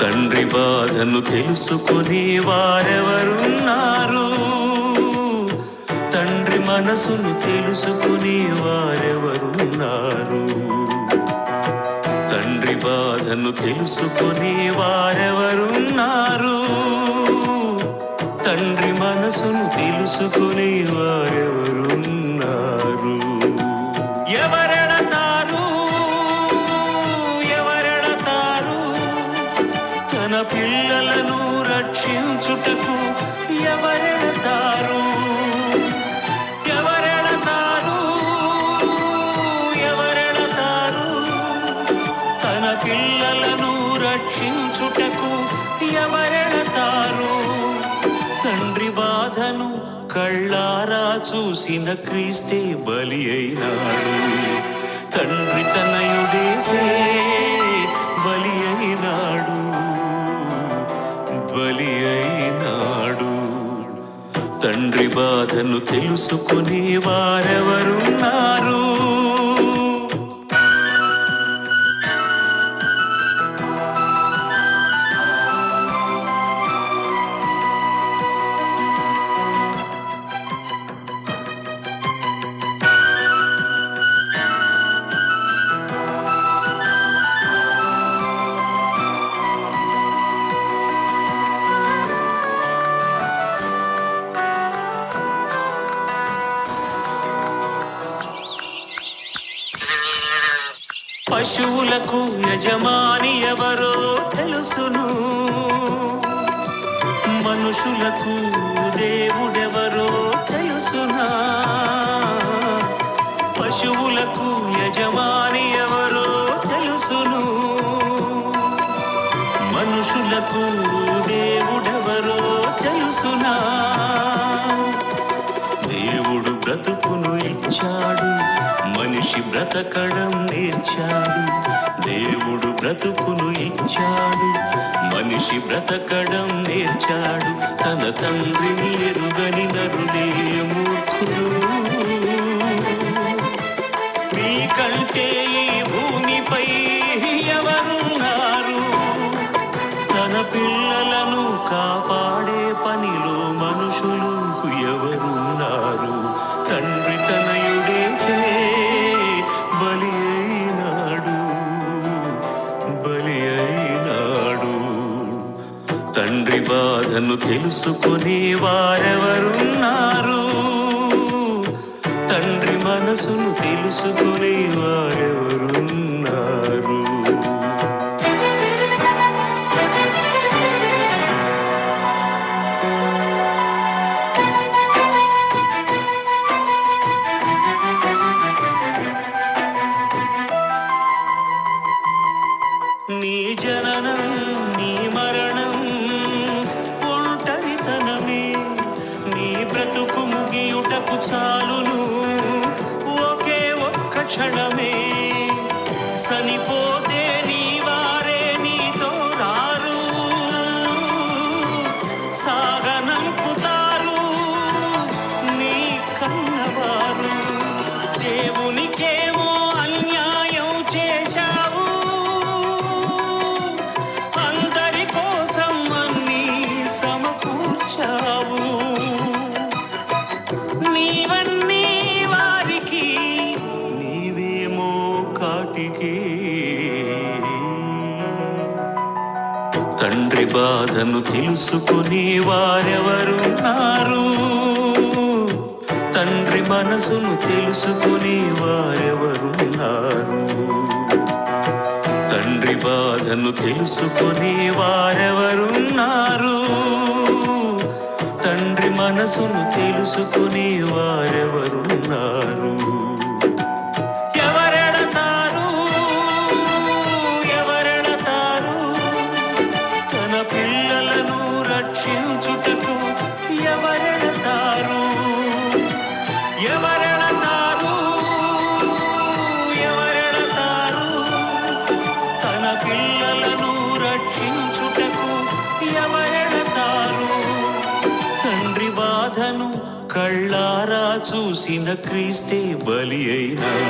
తండ్రి బాధను తెలుసుకుని వారెవరున్నారు? తండ్రి మనసును తెలుసుకుని వారెవరున్నారు? తండ్రి బాధను తెలుసుకుని వారెవరున్నారు? తండ్రి మనసును తెలుసుకుని వారెవరున్నారు? ఎవరెడతారు ఎవరెడతారు తన పిల్లలను రక్షించుటకు? ఎవరెడతారు ఎవరెడతారు ఎవరెడతారు తన పిల్లలను రక్షించుటకు? ఎవరెడతారు? తండ్రి బాధను కళ్ళారా చూసిన క్రీస్తే బలి అయినాడు. తండ్రి తనయుడేసే బలి అయినాడు, బలి అయినాడు. తండ్రి బాధను తెలుసుకుని వారెవరున్నారు? పశువులకు యజమాని ఎవరో తెలుసును, మనుషులకు దేవుడెవరో తెలుసునా? పశువులకు యజమాని ఎవరో తెలుసును, మనుషులకు దేవుడెవరో తెలుసునా? దేవుడు బ్రతుకును ఇచ్చాడు, మనిషి బ్రతకడం నేర్చాడు. దేవుడు బ్రతుకును ఇచ్చాడు, మనిషి బ్రతకడం నేర్చాడు. తన తండ్రిని ఎరుగని నరులే మూర్ఖులు. మీకంటే ఈ భూమిపై ఎవరున్నారు? తన పిల్లలను కాపాడే పనిలో మనుషులు ఎవరున్నారు? తండ్రి తనయుడేసే బలి అయినాడు, బలి అయినాడు. తండ్రి బాధను తెలుసుకుని వారెవరున్నారు? తండ్రి మనసును తెలుసుకుని వారెవరున్నారు? నీ జననం నీ మరణం ఒంటరితనమే, నీ బ్రతుకు ముగియుటకు చాలును ఒకే ఒక్క క్షణమే. చనిపోతే నీ వారే నీతో రారు, సాగనంపుతారు నీ కన్నవారు. దేవునికేమో అన్యాయం చేశావు, అందరి కోసం అన్నీ సమకూర్చావు. నీవన్నీ వారికి, నీవేమో కాటికి. తండ్రి బాధను తెలుసుకుని వారెవరున్నారు? తండ్రి మనసును తెలుసుకుని వారెవరున్నారు? తండ్రి బాధను తెలుసుకుని వారెవరున్నారు? తండ్రి మనసును తెలుసుకుని వారెవరున్నారు? ఎవరెడతారు ఎవరెడతారు తన పిల్లలను రక్షించుటకు? ఎవరెడతారు ఎవరెడతారు ఎవరెడతారు తన పిల్లలను రక్షించుటకు? ఎవరెడతారు? తండ్రి బాధను కళ్ళారా చూసిన క్రీస్తే బలి అయినాడు.